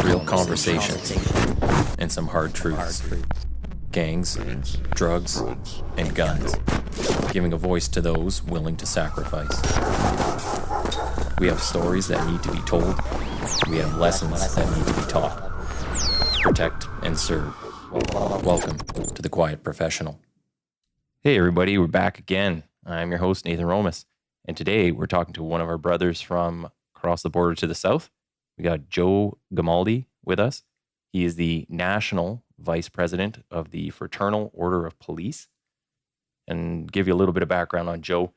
real conversations, and some hard truths. Gangs, drugs, and guns. Giving a voice to those willing to sacrifice. We have stories that need to be told. We have lessons that need to be taught. Protect and serve. Welcome to The Quiet Professional. Hey everybody, we're back again. I'm your host, Nathan Romas. And today we're talking to one of our brothers from across the border to the south. We got Joe Gamald with us. He is the National Vice President of the Fraternal Order of Police. And give you a little bit of background on Joe.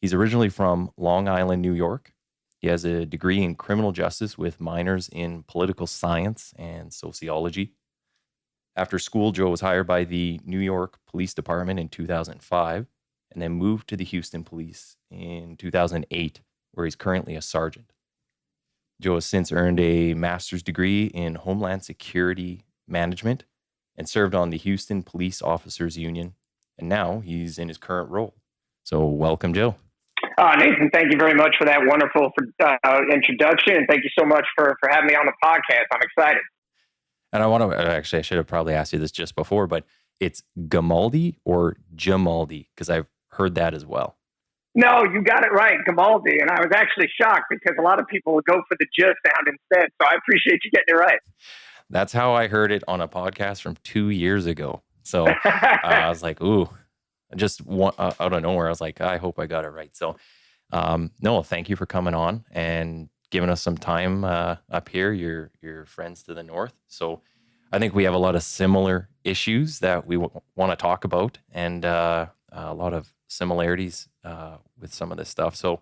He's originally from Long Island, New York. He has a degree in criminal justice with minors in political science and sociology. After school, Joe was hired by the New York Police Department in 2005 and then moved to the Houston Police in 2008, where he's currently a sergeant. Joe has since earned a master's degree in Homeland Security Management and served on the Houston Police Officers Union, and now he's in his current role. So welcome, Joe. Nathan, thank you very much for that wonderful introduction, and thank you so much for having me on the podcast. I'm excited. And I should have probably asked you this just before, but it's Gamaldi or Jamaldi, because I've heard that as well. No, you got it right, Gamaldi. And I was actually shocked because a lot of people would go for the J sound instead. So I appreciate you getting it right. That's how I heard it on a podcast from 2 years ago. So I was like, ooh, just out of nowhere. I was like, I hope I got it right. So no, thank you for coming on and giving us some time up here. You're friends to the north. So I think we have a lot of similar issues that we want to talk about, and a lot of similarities with some of this stuff. So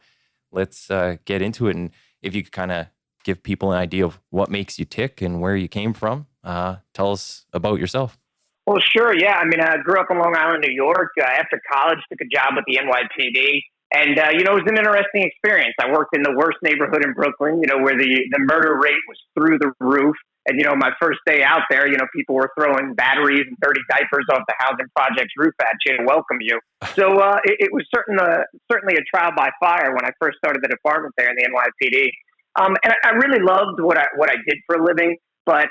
let's get into it. And if you could kind of give people an idea of what makes you tick and where you came from, tell us about yourself. Well, sure. Yeah. I mean, I grew up in Long Island, New York. After college, took a job with the NYPD. And, it was an interesting experience. I worked in the worst neighborhood in Brooklyn, where the murder rate was through the roof. And, my first day out there, people were throwing batteries and dirty diapers off the housing project's roof at you to welcome you. So it was certainly a trial by fire when I first started the department there in the NYPD. And I really loved what I did for a living, but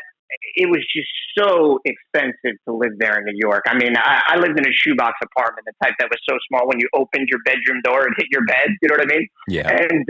it was just so expensive to live there in New York. I mean, I lived in a shoebox apartment, the type that was so small when you opened your bedroom door and hit your bed. You know what I mean? Yeah. And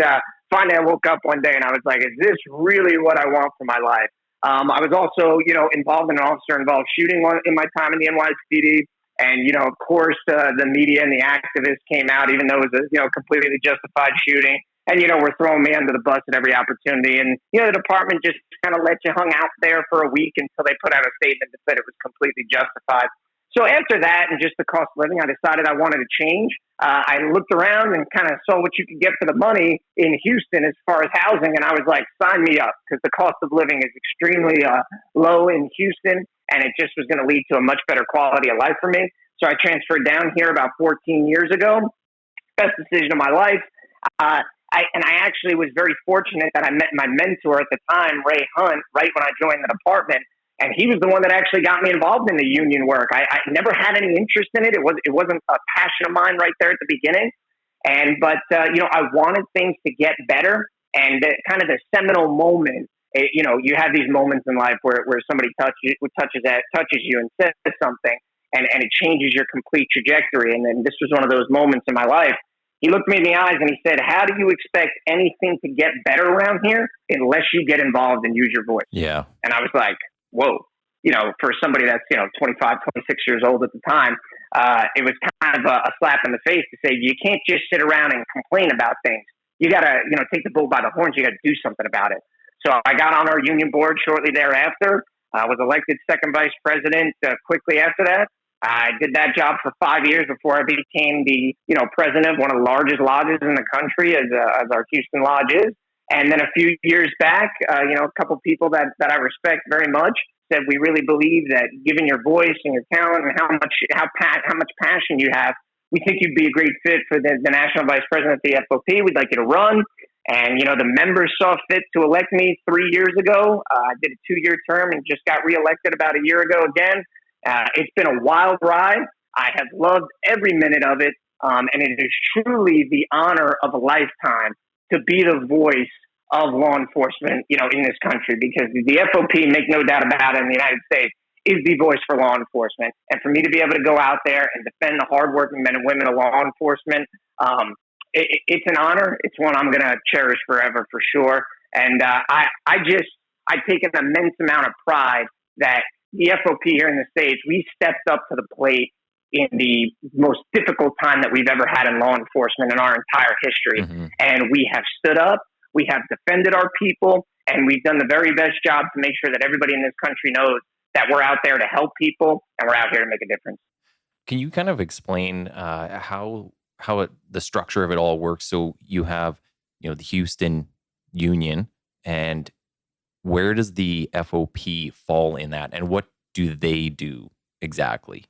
finally, I woke up one day and I was like, is this really what I want for my life? I was also, involved in an officer-involved shooting in my time in the NYPD. And, of course, the media and the activists came out, even though it was a, completely justified shooting. And, we're throwing me under the bus at every opportunity. And, the department just kind of let you hung out there for a week until they put out a statement that said it was completely justified. So after that and just the cost of living, I decided I wanted to change. I looked around and kind of saw what you could get for the money in Houston as far as housing. And I was like, sign me up, because the cost of living is extremely low in Houston. And it just was going to lead to a much better quality of life for me. So I transferred down here about 14 years ago. Best decision of my life. I actually was very fortunate that I met my mentor at the time, Ray Hunt, right when I joined the department. And he was the one that actually got me involved in the union work. I never had any interest in it. It wasn't a passion of mine right there at the beginning. But I wanted things to get better. And kind of the seminal moment, you have these moments in life where somebody touches you and says something, and it changes your complete trajectory. And then this was one of those moments in my life. He looked me in the eyes and he said, how do you expect anything to get better around here unless you get involved and use your voice? Yeah. And I was like, whoa, for somebody that's, 25, 26 years old at the time, it was kind of a slap in the face to say, you can't just sit around and complain about things. You got to, take the bull by the horns. You got to do something about it. So I got on our union board shortly thereafter. I was elected second vice president quickly after that. I did that job for 5 years before I became the, president of one of the largest lodges in the country, as our Houston Lodge is. And then a few years back, a couple people that I respect very much said, we really believe that given your voice and your talent and how much passion you have, we think you'd be a great fit for the national vice president of the FOP. We'd like you to run. And, the members saw fit to elect me 3 years ago. I did a 2-year term and just got reelected about a year ago again. It's been a wild ride. I have loved every minute of it. And it is truly the honor of a lifetime to be the voice of law enforcement, in this country, because the FOP, make no doubt about it, in the United States, is the voice for law enforcement. And for me to be able to go out there and defend the hardworking men and women of law enforcement, it's an honor. It's one I'm going to cherish forever, for sure. And I take an immense amount of pride that the FOP here in the States, we stepped up to the plate in the most difficult time that we've ever had in law enforcement in our entire history. Mm-hmm. And we have stood up, we have defended our people, and we've done the very best job to make sure that everybody in this country knows that we're out there to help people and we're out here to make a difference. Can you kind of explain the structure of it all works? So you have, the Houston Union, and where does the FOP fall in that, and what do they do exactly?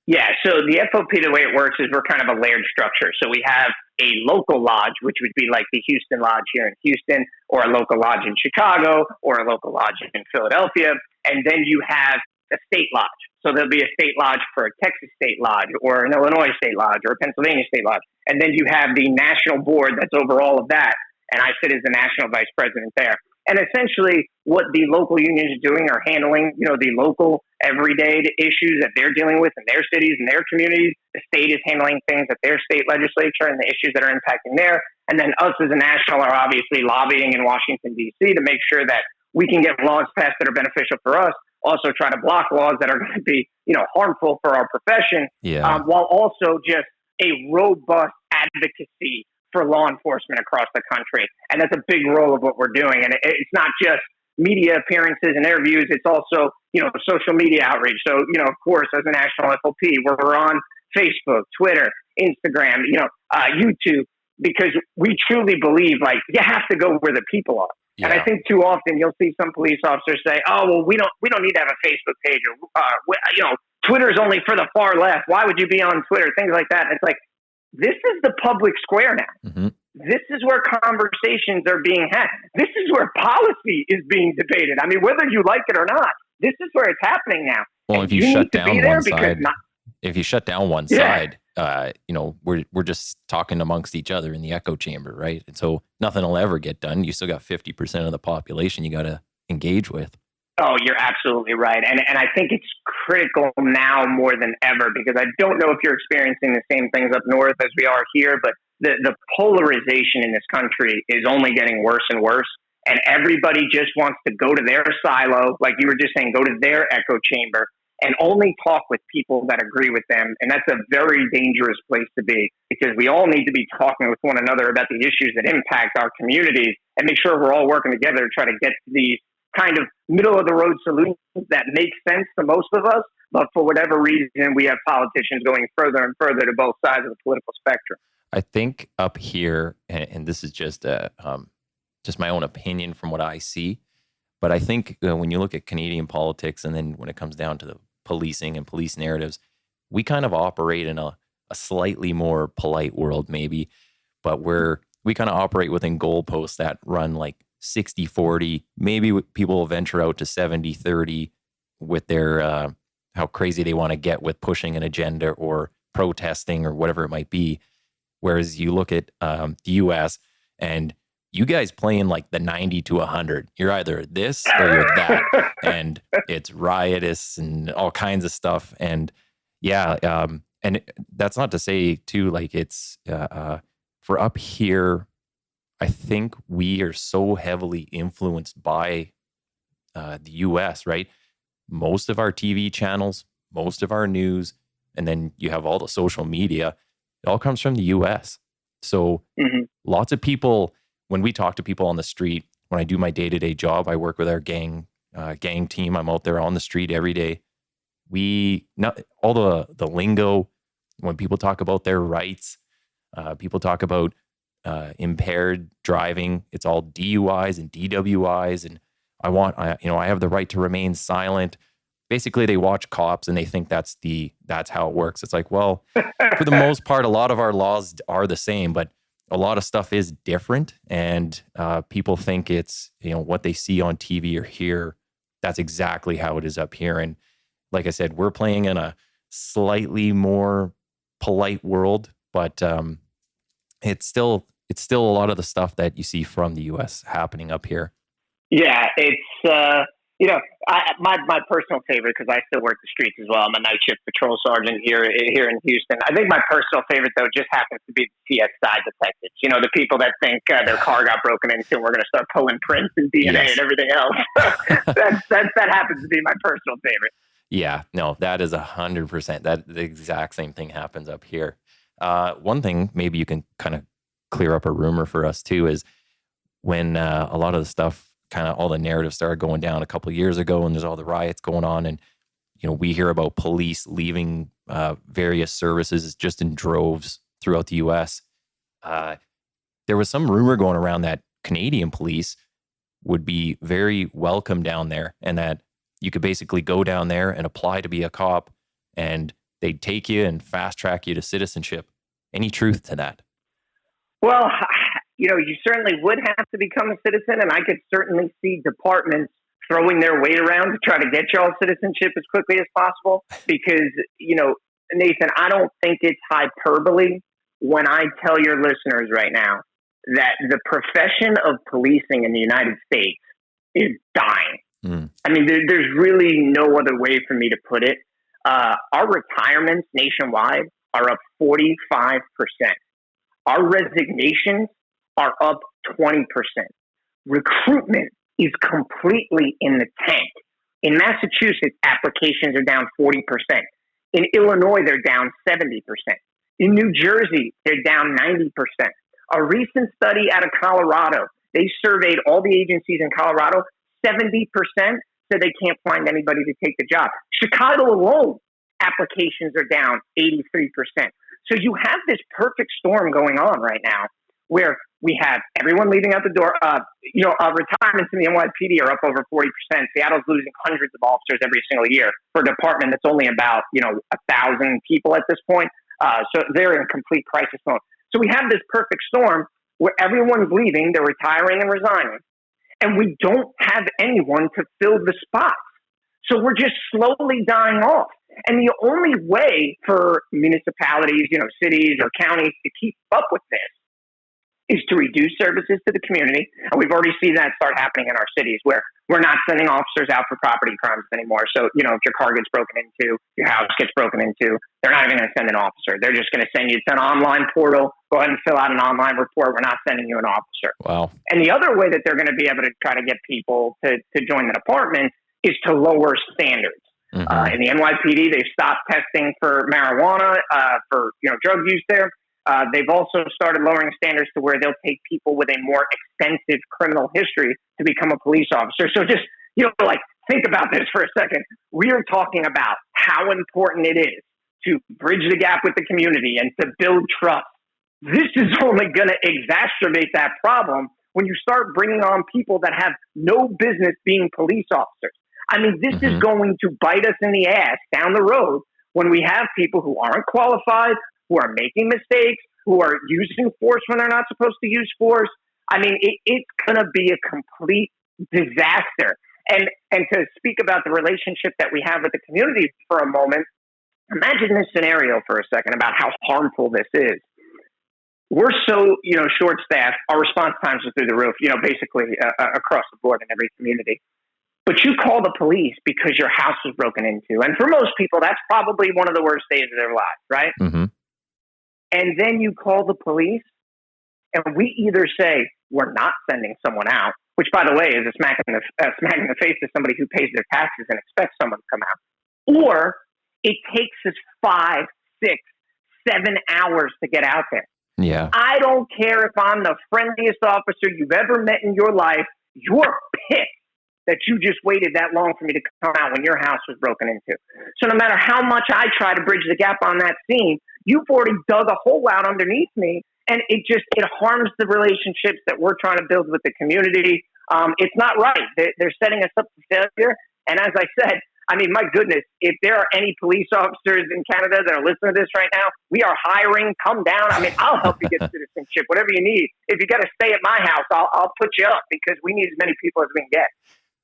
Yeah, so the FOP, the way it works is we're kind of a layered structure. So we have a local lodge, which would be like the Houston Lodge here in Houston, or a local lodge in Chicago, or a local lodge in Philadelphia. And then you have a state lodge. So there'll be a state lodge for a Texas state lodge, or an Illinois state lodge, or a Pennsylvania state lodge. And then you have the national board that's over all of that. And I sit as the national vice president there. And essentially what the local unions are doing are handling, the local everyday issues that they're dealing with in their cities and their communities. The state is handling things at their state legislature and the issues that are impacting there. And then us as a national are obviously lobbying in Washington, D.C. to make sure that we can get laws passed that are beneficial for us, also try to block laws that are going to be, harmful for our profession, while also just a robust advocacy for law enforcement across the country. And that's a big role of what we're doing. And it's not just media appearances and interviews. It's also, social media outreach. So, of course, as a national FOP, we're on Facebook, Twitter, Instagram, YouTube, because we truly believe, you have to go where the people are. Yeah. And I think too often you'll see some police officers say, "Oh, well, we don't need to have a Facebook page, or Twitter's only for the far left. Why would you be on Twitter?" Things like that. And it's like, this is the public square now. Mm-hmm. This is where conversations are being had. This is where policy is being debated. I mean, whether you like it or not, this is where it's happening now. Well, if you shut down one side, we're just talking amongst each other in the echo chamber, right? And so nothing will ever get done. You still got 50% of the population you got to engage with. Oh, you're absolutely right. And I think it's critical now more than ever, because I don't know if you're experiencing the same things up north as we are here, but the polarization in this country is only getting worse and worse. And everybody just wants to go to their silo, like you were just saying, go to their echo chamber and only talk with people that agree with them. And that's a very dangerous place to be, because we all need to be talking with one another about the issues that impact our communities and make sure we're all working together to try to get to these kind of middle of the road solutions that make sense to most of us. But for whatever reason, we have politicians going further and further to both sides of the political spectrum. I think up here, and this is just my own opinion from what I see, but I think when you look at Canadian politics, and then when it comes down to the policing and police narratives, we kind of operate in a slightly more polite world maybe, but we kind of operate within goalposts that run like 60-40, maybe people will venture out to 70-30 with their how crazy they want to get with pushing an agenda or protesting or whatever it might be. Whereas you look at the US, and you guys play in like the 90 to 100. You're either this or you're that. And it's riotous and all kinds of stuff. And and that's not to say too, like it's for up here, I think we are so heavily influenced by the US, right? Most of our TV channels, most of our news, and then you have all the social media, it all comes from the US. So lots of people, when we talk to people on the street, when I do my day-to-day job, I work with our gang team. I'm out there on the street every day. All the lingo, when people talk about their rights, people talk about impaired driving, it's all DUIs and DWIs, and I have the right to remain silent. Basically, they watch cops and they think that's how it works. It's like, well, for the most part, a lot of our laws are the same, but a lot of stuff is different, and people think it's what they see on TV or hear. That's exactly how it is up here. And like I said, we're playing in a slightly more polite world, but it's still it's still a lot of the stuff that you see from the U.S. happening up here. Yeah, it's my personal favorite, because I still work the streets as well. I'm a night shift patrol sergeant here in Houston. I think my personal favorite, though, just happens to be the CSI detectives. The people that think their car got broken into and we're going to start pulling prints and DNA and everything else. that happens to be my personal favorite. Yeah, no, that is 100%. That the exact same thing happens up here. One thing maybe you can kind of clear up a rumor for us too is when a lot of the stuff, kind of all the narrative started going down a couple of years ago, and there's all the riots going on, and we hear about police leaving various services just in droves throughout the U.S. There was some rumor going around that Canadian police would be very welcome down there, and that you could basically go down there and apply to be a cop, and they'd take you and fast track you to citizenship. Any truth to that? Well, you certainly would have to become a citizen, and I could certainly see departments throwing their weight around to try to get y'all citizenship as quickly as possible. Because, Nathan, I don't think it's hyperbole when I tell your listeners right now that the profession of policing in the United States is dying. I mean, there's really no other way for me to put it. Our retirements nationwide are up 45%. Our resignations are up 20%. Recruitment is completely in the tank. In Massachusetts, applications are down 40%. In Illinois, they're down 70%. In New Jersey, they're down 90%. A recent study out of Colorado, they surveyed all the agencies in Colorado. 70% said they can't find anybody to take the job. Chicago alone, applications are down 83%. So you have this perfect storm going on right now where we have everyone leaving out the door. Retirements in the NYPD are up over 40%. Seattle's losing hundreds of officers every single year for a department that's only about, 1,000 people at this point. So they're in complete crisis mode. So we have this perfect storm where everyone's leaving, they're retiring and resigning, and we don't have anyone to fill the spots. So we're just slowly dying off. And the only way for municipalities, cities or counties to keep up with this is to reduce services to the community. And we've already seen that start happening in our cities where we're not sending officers out for property crimes anymore. So, if your car gets broken into, your house gets broken into, they're not even going to send an officer. They're just going to send you to an online portal. Go ahead and fill out an online report. We're not sending you an officer. Wow. And the other way that they're going to be able to try to get people to join the department is to lower standards. Mm-hmm. In the NYPD, they've stopped testing for marijuana, for drug use there. They've also started lowering standards to where they'll take people with a more extensive criminal history to become a police officer. So just, think about this for a second. We are talking about how important it is to bridge the gap with the community and to build trust. This is only going to exacerbate that problem when you start bringing on people that have no business being police officers. I mean, this is going to bite us in the ass down the road when we have people who aren't qualified, who are making mistakes, who are using force when they're not supposed to use force. I mean, it's going to be a complete disaster. And to speak about the relationship that we have with the community for a moment, imagine this scenario for a second about how harmful this is. We're so, short-staffed. Our response times are through the roof, basically across the board in every community. But you call the police because your house was broken into. And for most people, that's probably one of the worst days of their lives, right? Mm-hmm. And then you call the police, and we either say, we're not sending someone out, which, by the way, is a smack in the face to somebody who pays their taxes and expects someone to come out. Or it takes us 5, 6, 7 hours to get out there. Yeah. I don't care if I'm the friendliest officer you've ever met in your life. You're pissed that you just waited that long for me to come out when your house was broken into. So no matter how much I try to bridge the gap on that scene, you've already dug a hole out underneath me, and it harms the relationships that we're trying to build with the community. It's not right. They're setting us up for failure. And as I said, I mean, my goodness, if there are any police officers in Canada that are listening to this right now, we are hiring. Come down. I mean, I'll help you get citizenship, whatever you need. If you got to stay at my house, I'll put you up because we need as many people as we can get.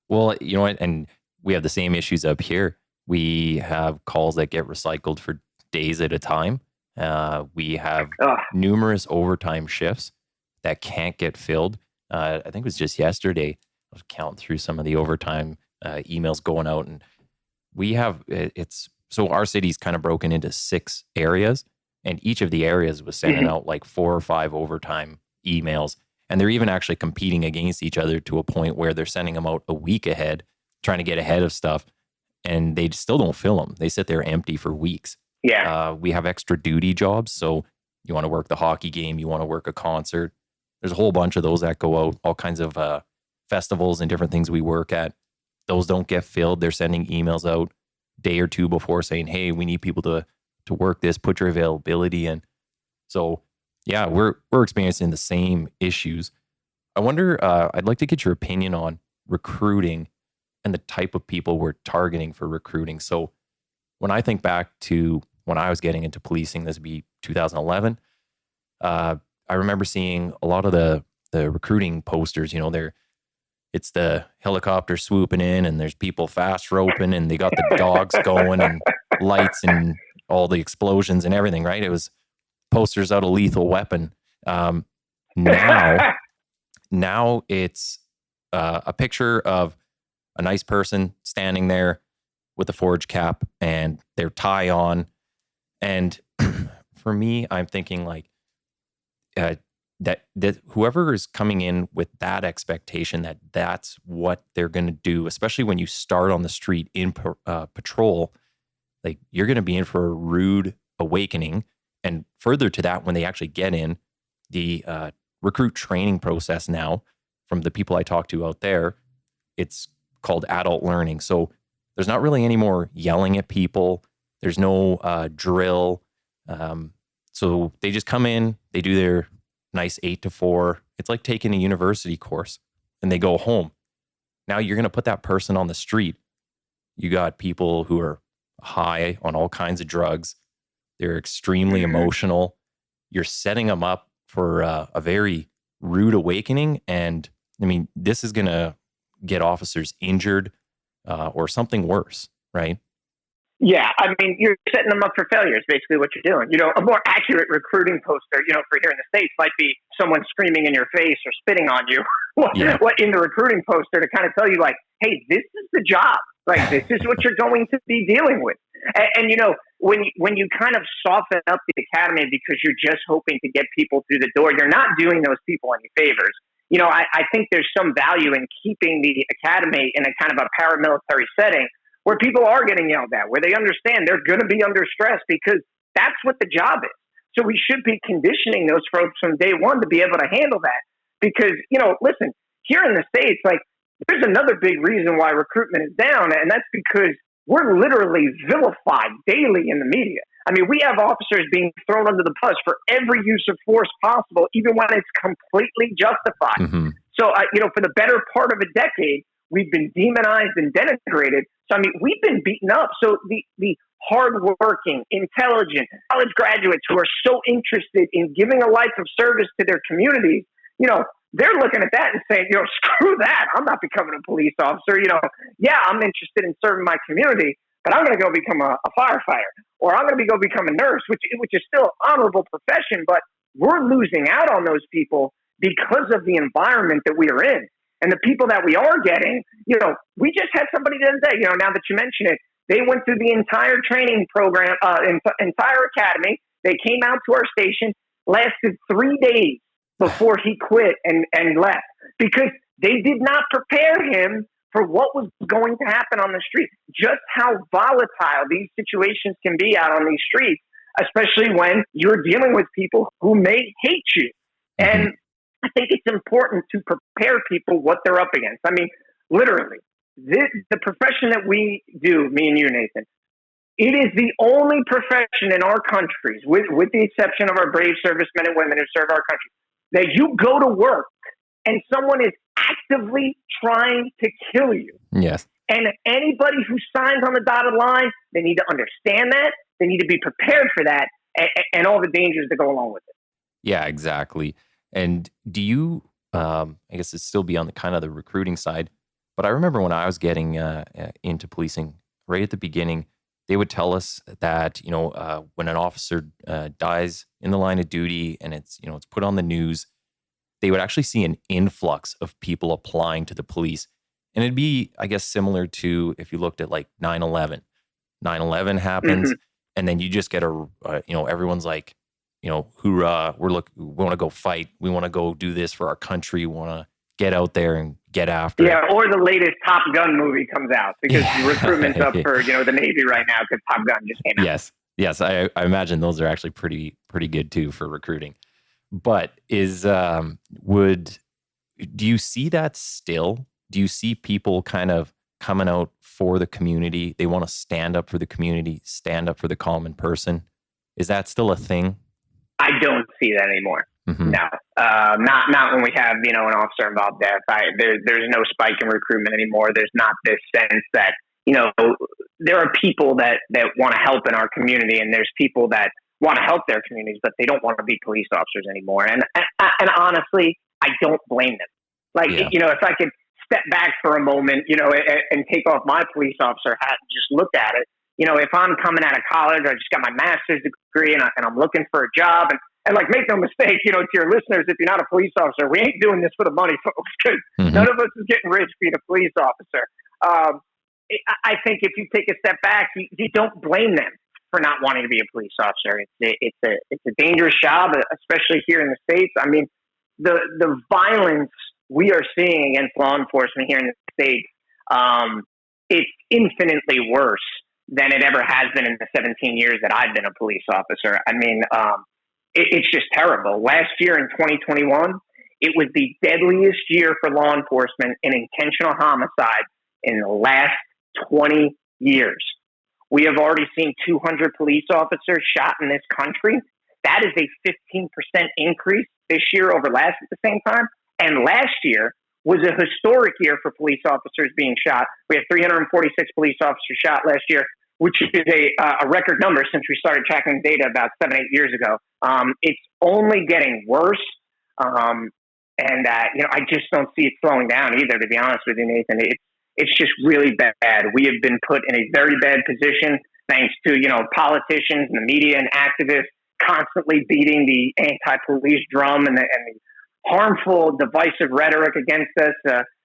Well, you know what? And we have the same issues up here. We have calls that get recycled for days at a time. We have numerous overtime shifts that can't get filled. I think it was just yesterday, I was counting through some of the overtime emails going out, and we have, so our city's kind of broken into 6 areas, and each of the areas was sending out like 4 or 5 overtime emails. And they're even actually competing against each other to a point where they're sending them out a week ahead, trying to get ahead of stuff. And they still don't fill them. They sit there empty for weeks. Yeah. We have extra duty jobs. So you want to work the hockey game, you want to work a concert. There's a whole bunch of those that go out, all kinds of festivals and different things we work at. Those don't get filled. They're sending emails out day or two before saying, hey, we need people to work this, put your availability in. So yeah, we're experiencing the same issues. I wonder, I'd like to get your opinion on recruiting and the type of people we're targeting for recruiting. So when I think back to when I was getting into policing, this would be 2011, I remember seeing a lot of the recruiting posters, it's the helicopter swooping in and there's people fast roping and they got the dogs going and lights and all the explosions and everything, right? It was posters out of Lethal Weapon. Now it's a picture of a nice person standing there with a forage cap and their tie on. And for me, I'm thinking like that whoever is coming in with that expectation that's what they're going to do, especially when you start on the street in patrol, like you're going to be in for a rude awakening. And further to that, when they actually get in, the recruit training process now, from the people I talk to out there, it's called adult learning. So there's not really any more yelling at people. There's no drill. So they just come in, they do their nice 8 to 4. It's like taking a university course and they go home. Now you're going to put that person on the street. You got people who are high on all kinds of drugs. They're extremely emotional. You're setting them up for a very rude awakening. And I mean, this is going to get officers injured or something worse, right? Yeah, I mean, you're setting them up for failure is basically what you're doing. A more accurate recruiting poster, for here in the States might be someone screaming in your face or spitting on you. What in the recruiting poster to kind of tell you like, hey, this is the job. Like, this is what you're going to be dealing with. And when you kind of soften up the academy because you're just hoping to get people through the door, you're not doing those people any favors. I think there's some value in keeping the academy in a kind of a paramilitary setting where people are getting yelled at, where they understand they're going to be under stress because that's what the job is. So we should be conditioning those folks from day one to be able to handle that. Because, listen, here in the States, like, there's another big reason why recruitment is down, and that's because we're literally vilified daily in the media. I mean, we have officers being thrown under the bus for every use of force possible, even when it's completely justified. Mm-hmm. So, for the better part of a decade, we've been demonized and denigrated. So, I mean, we've been beaten up. So the hardworking, intelligent college graduates who are so interested in giving a life of service to their communities, they're looking at that and saying, screw that. I'm not becoming a police officer. Yeah, I'm interested in serving my community, but I'm going to go become a firefighter, or I'm going to go become a nurse, which is still an honorable profession, but we're losing out on those people because of the environment that we are in. And the people that we are getting, we just had somebody the other day, now that you mention it, they went through the entire training program, entire academy. They came out to our station, lasted 3 days before he quit and left because they did not prepare him for what was going to happen on the street, just how volatile these situations can be out on these streets, especially when you're dealing with people who may hate you. Mm-hmm. And I think it's important to prepare people what they're up against. I mean, literally, the profession that we do, me and you, Nathan, it is the only profession in our countries, with the exception of our brave servicemen and women who serve our country, that you go to work and someone is actively trying to kill you. Yes. And anybody who signs on the dotted line, they need to understand that. They need to be prepared for that and all the dangers that go along with it. Yeah, exactly. And do you, I guess it's still be on the kind of the recruiting side, but I remember when I was getting into policing, right at the beginning, they would tell us that, when an officer dies in the line of duty and it's put on the news, they would actually see an influx of people applying to the police. And it'd be, I guess, similar to if you looked at like 9/11. 9/11 happens, and then you just get everyone's like, hoorah, we want to go fight. We want to go do this for our country. We want to get out there and get after it. Yeah, or the latest Top Gun movie comes out because recruitment's up for, the Navy right now because Top Gun just came out. Yes. I imagine those are actually pretty good too for recruiting. But do you see that still? Do you see people kind of coming out for the community? They want to stand up for the community, stand up for the common person. Is that still a thing? I don't see that anymore. Mm-hmm. No, not when we have, an officer involved death. There's no spike in recruitment anymore. There's not this sense that, there are people that want to help in our community, and there's people that want to help their communities, but they don't want to be police officers anymore. And honestly, I don't blame them. Like, if I could step back for a moment, and take off my police officer hat and just look at it, if I'm coming out of college, I just got my master's degree and I'm looking for a job and like, make no mistake, to your listeners, if you're not a police officer, we ain't doing this for the money, folks, because none of us is getting rich being a police officer. I think if you take a step back, you don't blame them for not wanting to be a police officer. It's a dangerous job, especially here in the States. I mean, the violence we are seeing against law enforcement here in the States, it's infinitely worse than it ever has been in the 17 years that I've been a police officer. I mean, it's just terrible. Last year in 2021, it was the deadliest year for law enforcement in intentional homicide in the last 20 years. We have already seen 200 police officers shot in this country. That is a 15% increase this year over last at the same time. And last year was a historic year for police officers being shot. We had 346 police officers shot last year, which is a record number since we started tracking data about 7-8 years ago. It's only getting worse. I just don't see it slowing down either, to be honest with you, Nathan. It's just really bad. We have been put in a very bad position thanks to, politicians and the media and activists constantly beating the anti-police drum and the harmful, divisive rhetoric against us.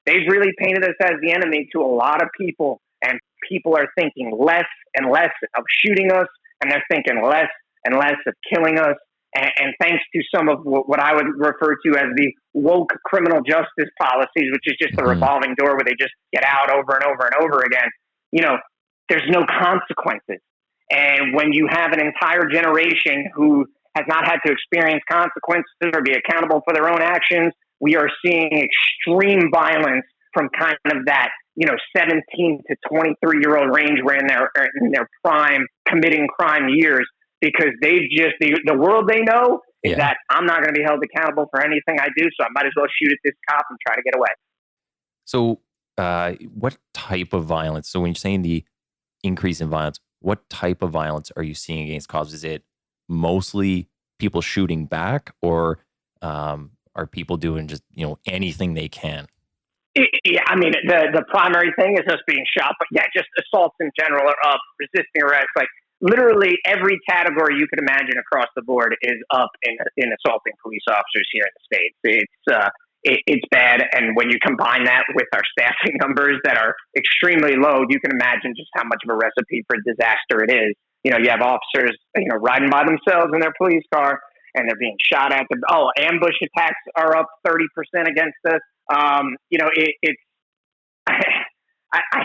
They've really painted us as the enemy to a lot of people, and people are thinking less and less of shooting us, and they're thinking less and less of killing us. And thanks to some of what I would refer to as the woke criminal justice policies, which is just a revolving door where they just get out over and over and over again, there's no consequences. And when you have an entire generation who has not had to experience consequences or be accountable for their own actions, we are seeing extreme violence from kind of that, 17 to 23-year-old range where in their prime committing crime years, because the world they know is that I'm not going to be held accountable for anything I do, so I might as well shoot at this cop and try to get away. So what type of violence? So when you're saying the increase in violence, what type of violence are you seeing against cops? Is it mostly people shooting back, or are people doing just, anything they can? I mean, the primary thing is us being shot, but just assaults in general are up, resisting arrest, like literally every category you could imagine across the board is up in assaulting police officers here in the States. It's bad. And when you combine that with our staffing numbers that are extremely low, you can imagine just how much of a recipe for disaster it is. You have officers, riding by themselves in their police car and they're being shot at. Ambush attacks are up 30% against us. I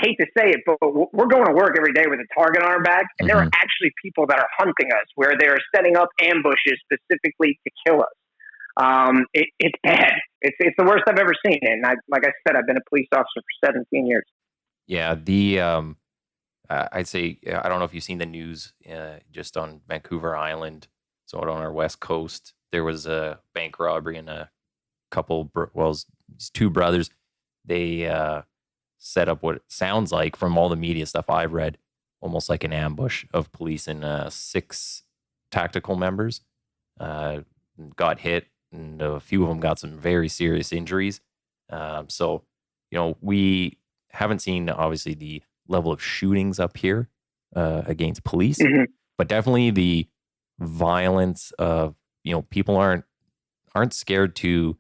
hate to say it, but we're going to work every day with a target on our back, and there are actually people that are hunting us where they're setting up ambushes specifically to kill us. It's bad. It's the worst I've ever seen. And like I said, I've been a police officer for 17 years. Yeah, I'd say, I don't know if you've seen the news just on Vancouver Island, so on our west coast, there was a bank robbery and a couple, these two brothers, they set up what it sounds like from all the media stuff I've read, almost like an ambush of police, and 6 tactical members got hit, and a few of them got some very serious injuries. So, we haven't seen obviously the level of shootings up here against police, but definitely the violence of, people aren't scared to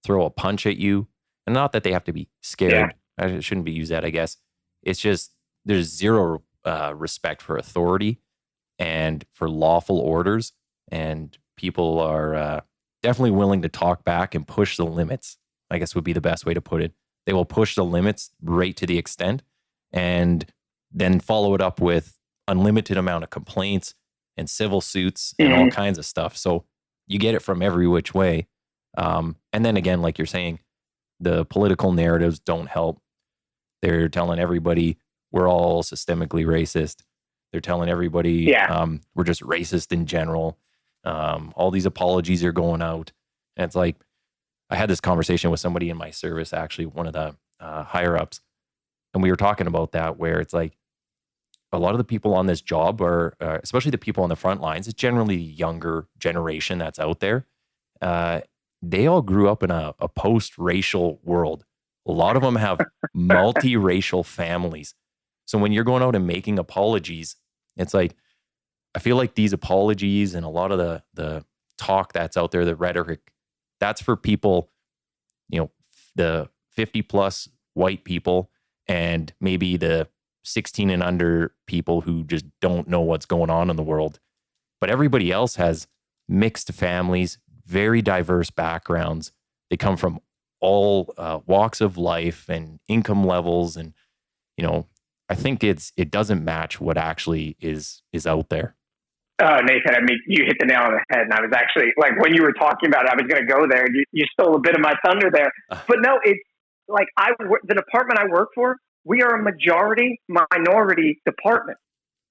throw a punch at you. And not that they have to be scared. I shouldn't be used that, I guess. It's just there's zero respect for authority and for lawful orders. And people are definitely willing to talk back and push the limits, I guess would be the best way to put it. They will push the limits right to the extent and then follow it up with unlimited amount of complaints and civil suits and all kinds of stuff. So you get it from every which way. And then again, like you're saying, the political narratives don't help. They're telling everybody we're all systemically racist. They're telling everybody we're just racist in general. All these apologies are going out. And it's like, I had this conversation with somebody in my service, actually, one of the higher ups. And we were talking about that, where it's like a lot of the people on this job are, especially the people on the front lines, it's generally the younger generation that's out there. They all grew up in a post-racial world. A lot of them have multiracial families. So when you're going out and making apologies, it's like, I feel like these apologies and a lot of the talk that's out there, the rhetoric, that's for people, the 50 plus white people and maybe the 16 and under people who just don't know what's going on in the world. But everybody else has mixed families, very diverse backgrounds. They come from all walks of life and income levels. And, I think it doesn't match what actually is out there. Oh, Nathan, I mean, you hit the nail on the head. And I was actually, like, when you were talking about it, I was going to go there. You stole a bit of my thunder there. But no, it's like the department I work for, we are a majority minority department.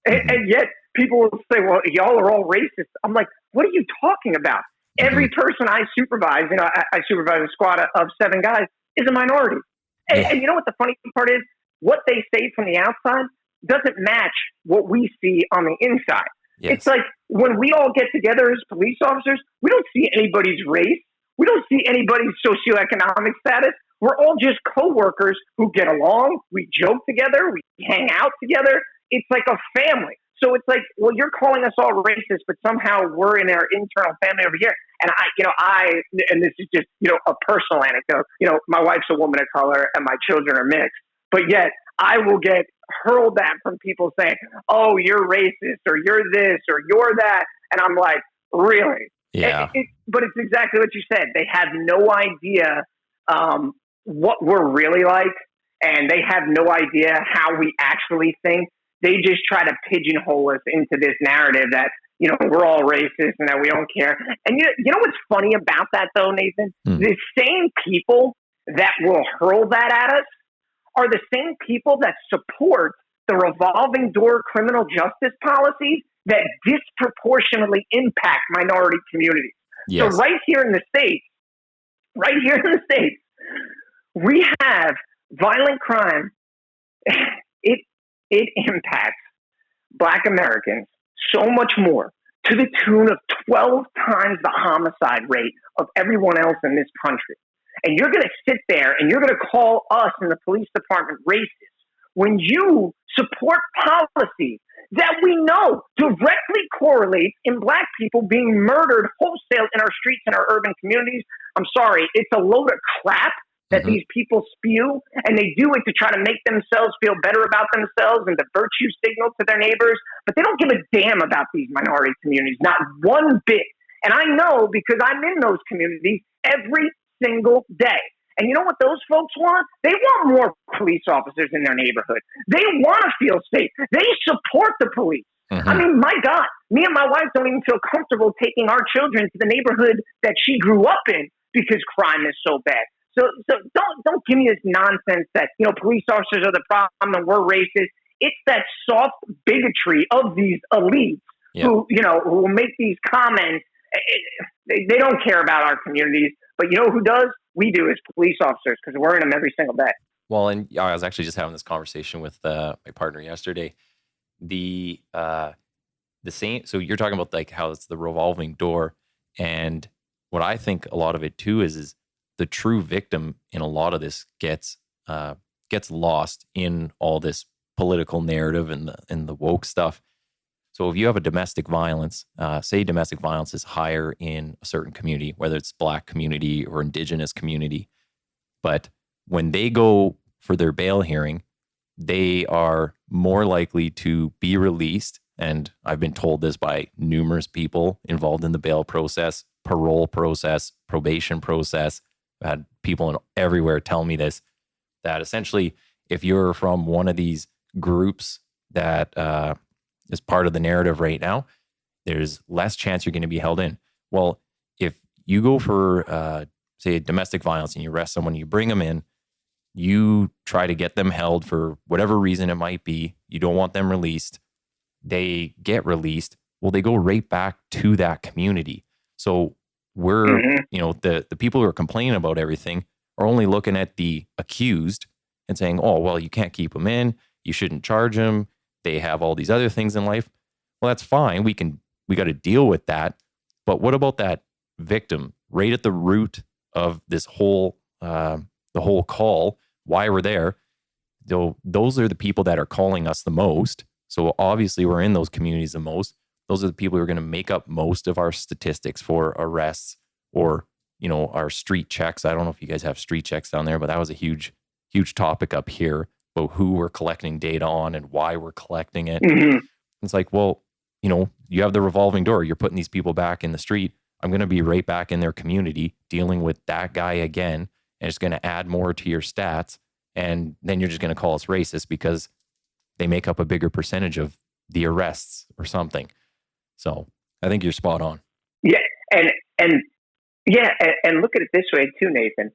And yet people will say, well, y'all are all racist. I'm like, what are you talking about? Every person I supervise, I supervise a squad of 7 guys, is a minority. And you know what the funny part is? What they say from the outside doesn't match what we see on the inside. Yes. It's like when we all get together as police officers, we don't see anybody's race. We don't see anybody's socioeconomic status. We're all just coworkers who get along. We joke together. We hang out together. It's like a family. So it's like, well, you're calling us all racist, but somehow we're in our internal family over here. And and this is just, a personal anecdote. My wife's a woman of color and my children are mixed, but yet I will get hurled at from people saying, oh, you're racist or you're this or you're that. And I'm like, really? Yeah. But it's exactly what you said. They have no idea what we're really like, and they have no idea how we actually think. They just try to pigeonhole us into this narrative that, we're all racist and that we don't care. And you know what's funny about that, though, Nathan? The same people that will hurl that at us are the same people that support the revolving door criminal justice policies that disproportionately impact minority communities. Yes. So right here in the States, we have violent crime. It impacts Black Americans so much more, to the tune of 12 times the homicide rate of everyone else in this country. And you're going to sit there and you're going to call us in the police department racist when you support policies that we know directly correlate in Black people being murdered wholesale in our streets and our urban communities. I'm sorry, it's a load of crap that these people spew, and they do it to try to make themselves feel better about themselves and to virtue signal to their neighbors, but they don't give a damn about these minority communities, not one bit. And I know because I'm in those communities every single day. And you know what those folks want? They want more police officers in their neighborhood. They want to feel safe. They support the police. I mean, my God, me and my wife don't even feel comfortable taking our children to the neighborhood that she grew up in because crime is so bad. So don't give me this nonsense that, police officers are the problem and we're racist. It's that soft bigotry of these elites who will make these comments. They don't care about our communities, but you know who does? We do as police officers, because we're in them every single day. Well, and I was actually just having this conversation with my partner yesterday. The same. So you're talking about like how it's the revolving door, and what I think a lot of it too is the true victim in a lot of this gets lost in all this political narrative and the woke stuff. So if you have a domestic violence, say domestic violence is higher in a certain community, whether it's Black community or Indigenous community, but when they go for their bail hearing, they are more likely to be released. And I've been told this by numerous people involved in the bail process, parole process, probation process. I've had people everywhere tell me this, that essentially if you're from one of these groups that is part of the narrative right now, there's less chance you're going to be held in. Well, if you go for, say, domestic violence and you arrest someone, you bring them in, you try to get them held for whatever reason it might be, you don't want them released, they get released, well, they go right back to that community. So we're, the people who are complaining about everything are only looking at the accused and saying, oh, well, you can't keep them in, you shouldn't charge them, they have all these other things in life. Well, that's fine. We got to deal with that. But what about that victim right at the root of this whole, the whole call, why we're there? Those are the people that are calling us the most. So obviously we're in those communities the most. Those are the people who are going to make up most of our statistics for arrests or, our street checks. I don't know if you guys have street checks down there, but that was a huge topic up here about who we're collecting data on and why we're collecting it. Mm-hmm. It's like, well, you have the revolving door. You're putting these people back in the street. I'm going to be right back in their community dealing with that guy again. And it's going to add more to your stats. And then you're just going to call us racist because they make up a bigger percentage of the arrests or something. So I think you're spot on. Yeah. And look at it this way too, Nathan.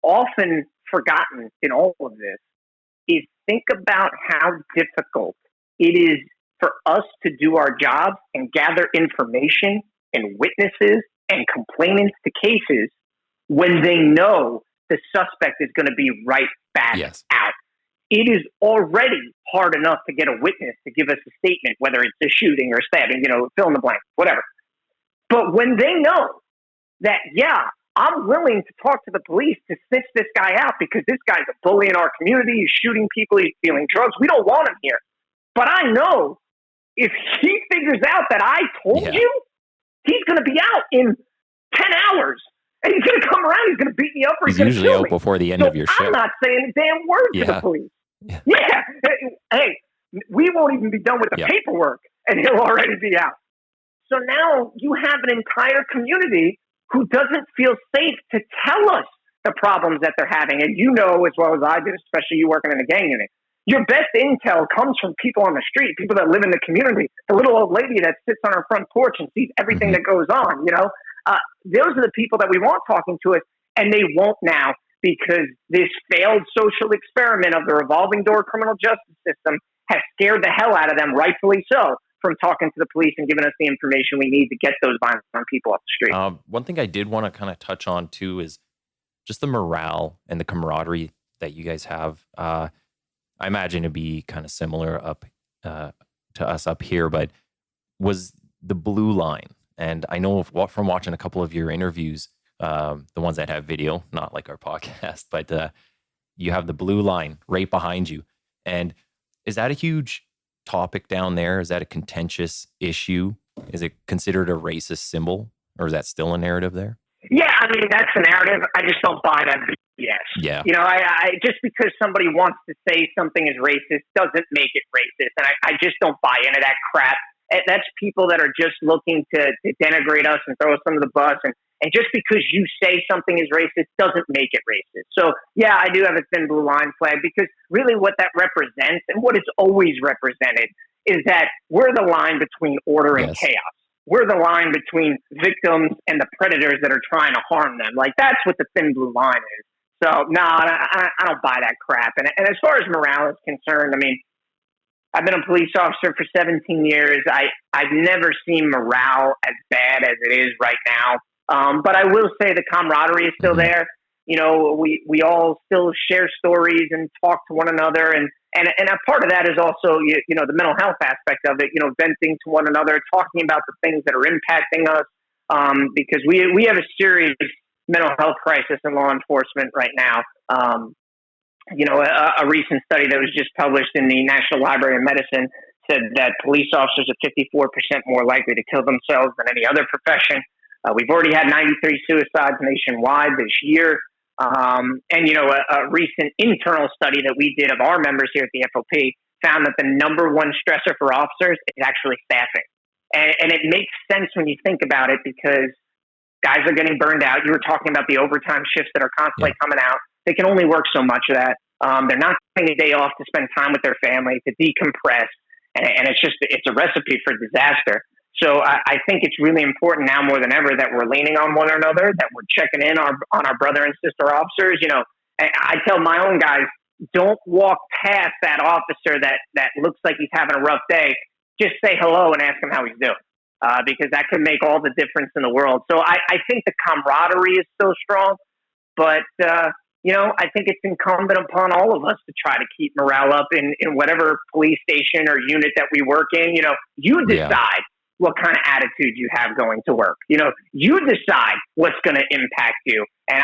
Often forgotten in all of this is think about how difficult it is for us to do our jobs and gather information and witnesses and complainants to cases when they know the suspect is going to be right back out. It is already hard enough to get a witness to give us a statement, whether it's a shooting or a stabbing, fill in the blank, whatever. But when they know that, I'm willing to talk to the police to snitch this guy out because this guy's a bully in our community, he's shooting people, he's dealing drugs, we don't want him here. But I know if he figures out that I told you, he's going to be out in 10 hours. And he's going to come around, he's going to beat me up or he's going to kill me. Usually out before the end of your shift. I'm not saying a damn word to the police. Yeah. Hey, we won't even be done with the paperwork and he'll already be out. So now you have an entire community who doesn't feel safe to tell us the problems that they're having. And as well as I do, especially you working in the gang unit, your best intel comes from people on the street, people that live in the community, the little old lady that sits on her front porch and sees everything that goes on, those are the people that we want talking to us, and they won't now because this failed social experiment of the revolving door criminal justice system has scared the hell out of them, rightfully so, from talking to the police and giving us the information we need to get those violent people off the street. One thing I did want to kind of touch on too is just the morale and the camaraderie that you guys have. I imagine it'd be kind of similar up to us up here, but was the blue line. And I know from watching a couple of your interviews, the ones that have video, not like our podcast, but you have the blue line right behind you. And is that a huge topic down there? Is that a contentious issue? Is it considered a racist symbol, or is that still a narrative there? Yeah, I mean, that's a narrative. I just don't buy that. Yes. Yeah. I just because somebody wants to say something is racist doesn't make it racist. And I just don't buy into that crap. That's people that are just looking to denigrate us and throw us under the bus. And just because you say something is racist doesn't make it racist. So, yeah, I do have a thin blue line flag because really what that represents and what it's always represented is that we're the line between order and chaos. We're the line between victims and the predators that are trying to harm them. Like, that's what the thin blue line is. So, no, I don't buy that crap. And as far as morale is concerned, I mean, I've been a police officer for 17 years. I've never seen morale as bad as it is right now. But I will say the camaraderie is still there. We all still share stories and talk to one another. And a part of that is also, the mental health aspect of it, venting to one another, talking about the things that are impacting us. Because we have a serious mental health crisis in law enforcement right now. A recent study that was just published in the National Library of Medicine said that police officers are 54% more likely to kill themselves than any other profession. We've already had 93 suicides nationwide this year. And, a recent internal study that we did of our members here at the FOP found that the number one stressor for officers is actually staffing. And it makes sense when you think about it, because guys are getting burned out. You were talking about the overtime shifts that are constantly coming out. They can only work so much of that. They're not taking a day off to spend time with their family, to decompress. And it's a recipe for disaster. So I think it's really important now more than ever that we're leaning on one another, that we're checking in on our brother and sister officers. I tell my own guys, don't walk past that officer that looks like he's having a rough day. Just say hello and ask him how he's doing, because that could make all the difference in the world. So I think the camaraderie is still strong, but I think it's incumbent upon all of us to try to keep morale up in whatever police station or unit that we work in. You decide what kind of attitude you have going to work. You decide what's going to impact you. And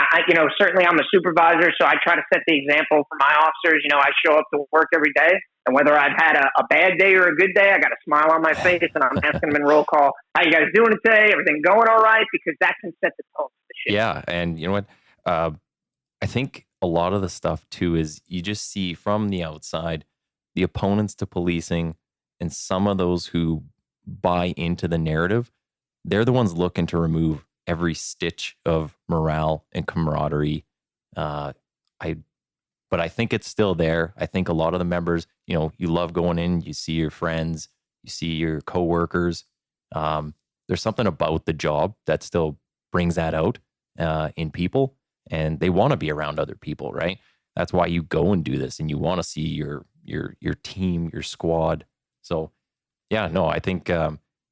certainly I'm a supervisor, so I try to set the example for my officers. I show up to work every day, and whether I've had a bad day or a good day, I got a smile on my face, and I'm asking them in roll call, how you guys doing today? Everything going all right? Because that can set the tone for the shit. Yeah, and you know what? I think a lot of the stuff too is you just see from the outside the opponents to policing, and some of those who buy into the narrative, they're the ones looking to remove every stitch of morale and camaraderie. But I think it's still there. I think a lot of the members, you love going in, you see your friends, you see your coworkers. There's something about the job that still brings that out in people, and they want to be around other people, right? That's why you go and do this, and you want to see your team, your squad. So yeah, no, I think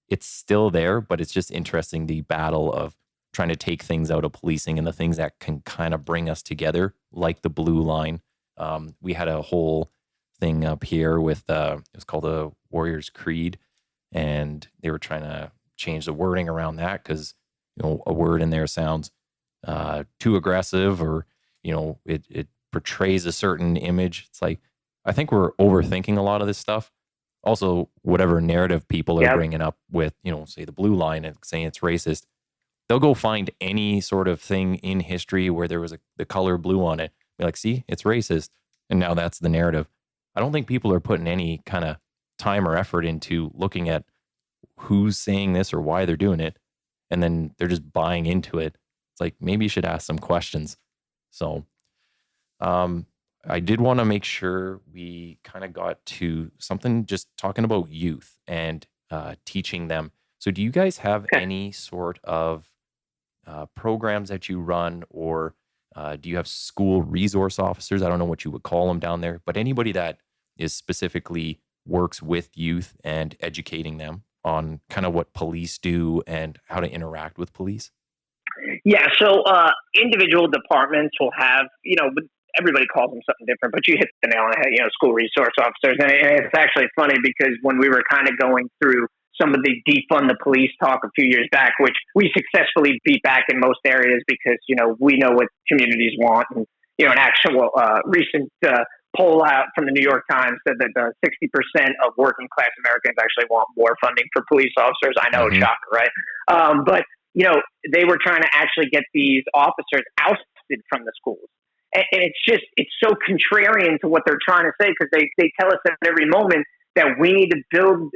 it's still there, but it's just interesting, the battle of trying to take things out of policing and the things that can kind of bring us together, like the blue line. We had a whole thing up here with, it was called a Warriors Creed, and they were trying to change the wording around that because, a word in there sounds too aggressive, or, it portrays a certain image. It's like, I think we're overthinking a lot of this stuff. Also, whatever narrative people are bringing up with, say the blue line and saying it's racist, they'll go find any sort of thing in history where there was the color blue on it. Be like, see, it's racist. And now that's the narrative. I don't think people are putting any kind of time or effort into looking at who's saying this or why they're doing it. And then they're just buying into it. It's like, maybe you should ask some questions. So, I did want to make sure we kind of got to something just talking about youth and teaching them. So do you guys have any sort of programs that you run, or do you have school resource officers? I don't know what you would call them down there, but anybody that is specifically works with youth and educating them on kind of what police do and how to interact with police? Yeah, so individual departments will have, everybody calls them something different, but you hit the nail on the head, school resource officers. And it's actually funny because when we were kind of going through some of the defund the police talk a few years back, which we successfully beat back in most areas because, we know what communities want. And, an actual recent poll out from the New York Times said that 60% of working class Americans actually want more funding for police officers. I know, shocker, right? But, they were trying to actually get these officers ousted from the schools. And it's so contrarian to what they're trying to say, because they tell us at every moment that we need to build,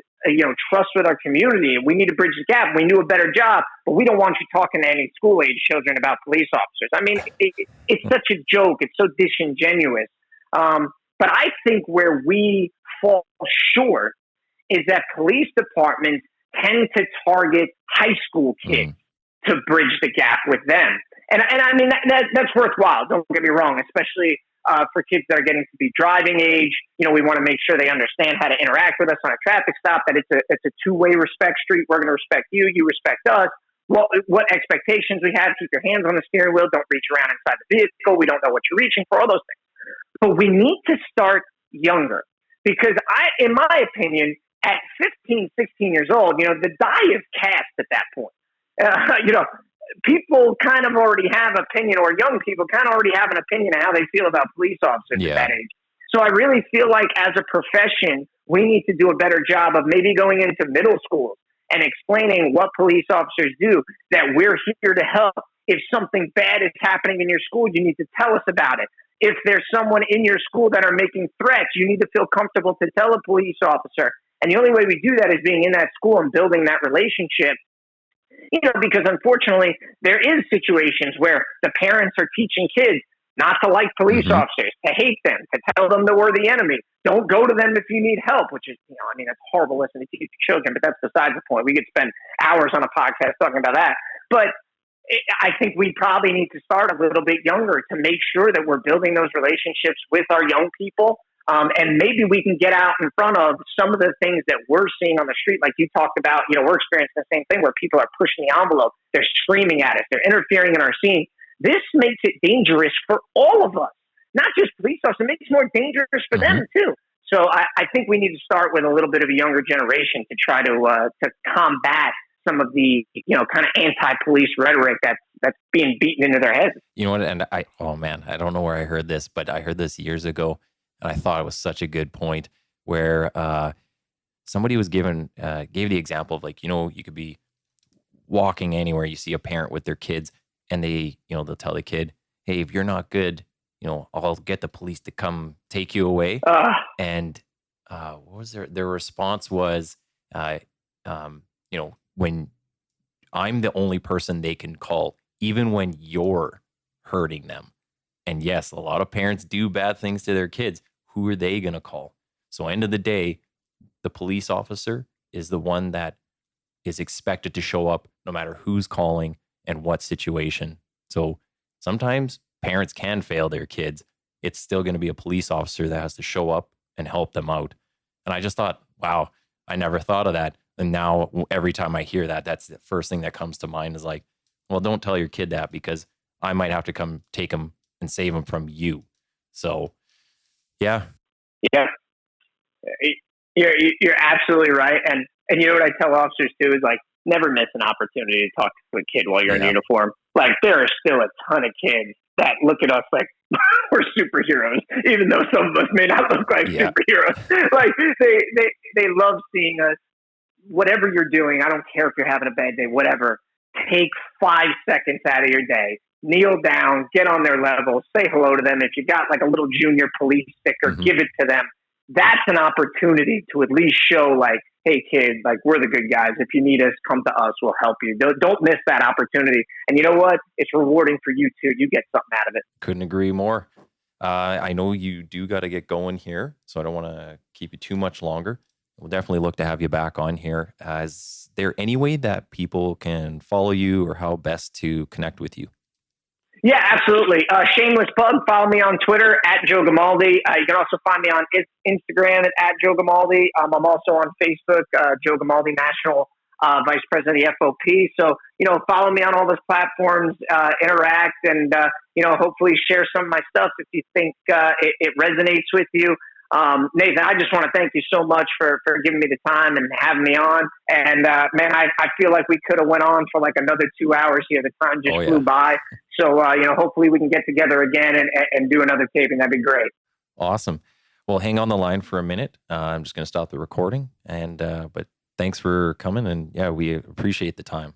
trust with our community. We need to bridge the gap. We do a better job, but we don't want you talking to any school-age children about police officers. I mean, it's such a joke. It's so disingenuous. But I think where we fall short is that police departments tend to target high school kids to bridge the gap with them. And I mean, that's worthwhile. Don't get me wrong, especially for kids that are getting to be driving age. We want to make sure they understand how to interact with us on a traffic stop, that it's a two-way respect street. We're going to respect you. You respect us. What expectations we have. Keep your hands on the steering wheel. Don't reach around inside the vehicle. We don't know what you're reaching for, all those things. But we need to start younger, because in my opinion, at 15, 16 years old, the die is cast at that point. People kind of already have opinion, or young people kind of already have an opinion of how they feel about police officers at that age. So I really feel like as a profession, we need to do a better job of maybe going into middle schools and explaining what police officers do, that we're here to help. If something bad is happening in your school, you need to tell us about it. If there's someone in your school that are making threats, you need to feel comfortable to tell a police officer. And the only way we do that is being in that school and building that relationship. Because unfortunately, there is situations where the parents are teaching kids not to like police officers, to hate them, to tell them that we're the enemy. Don't go to them if you need help, which is, that's horrible listening to teach children, but that's besides the point. We could spend hours on a podcast talking about that. But I think we probably need to start a little bit younger to make sure that we're building those relationships with our young people. And maybe we can get out in front of some of the things that we're seeing on the street. Like you talked about, we're experiencing the same thing where people are pushing the envelope. They're screaming at us. They're interfering in our scene. This makes it dangerous for all of us, not just police officers. It makes it more dangerous for them too. So I think we need to start with a little bit of a younger generation to try to combat some of the, kind of anti-police rhetoric that's being beaten into their heads. You know what? And I don't know where I heard this, but I heard this years ago. And I thought it was such a good point where somebody was gave the example of you could be walking anywhere, you see a parent with their kids and they, they'll tell the kid, hey, if you're not good, I'll get the police to come take you away. And what was their response was, when I'm the only person they can call, even when you're hurting them. And yes, a lot of parents do bad things to their kids. Who are they going to call? So end of the day, the police officer is the one that is expected to show up no matter who's calling and what situation. So sometimes parents can fail their kids. It's still going to be a police officer that has to show up and help them out. And I just thought, wow, I never thought of that. And now every time I hear that, that's the first thing that comes to mind is like, well, don't tell your kid that because I might have to come take him and save him from you. So yeah. You're absolutely right. And you know what I tell officers too is like, never miss an opportunity to talk to a kid while you're in uniform. Like there are still a ton of kids that look at us like we're superheroes, even though some of us may not look like superheroes. Like they love seeing us. Whatever you're doing, I don't care if you're having a bad day, whatever. Take 5 seconds out of your day. Kneel down, get on their level, say hello to them. If you got like a little junior police sticker, give it to them. That's an opportunity to at least show like, hey kid, like we're the good guys. If you need us, come to us. We'll help you. Don't miss that opportunity. And you know what? It's rewarding for you too. You get something out of it. Couldn't agree more. I know you do got to get going here, so I don't want to keep you too much longer. We'll definitely look to have you back on here. Is there any way that people can follow you or how best to connect with you? Yeah, absolutely. Shameless plug. Follow me on Twitter at Joe Gamaldi. You can also find me on Instagram at Joe Gamaldi. I'm also on Facebook, Joe Gamaldi, National Vice President of the FOP. So, follow me on all those platforms, interact, and, hopefully share some of my stuff if you think it resonates with you. Nathan, I just want to thank you so much for giving me the time and having me on. And, man, I feel like we could have went on for like another 2 hours here. The time just flew by. So, hopefully we can get together again and do another taping. That'd be great. Awesome. Well, hang on the line for a minute. I'm just going to stop the recording. And, but thanks for coming. And yeah, we appreciate the time.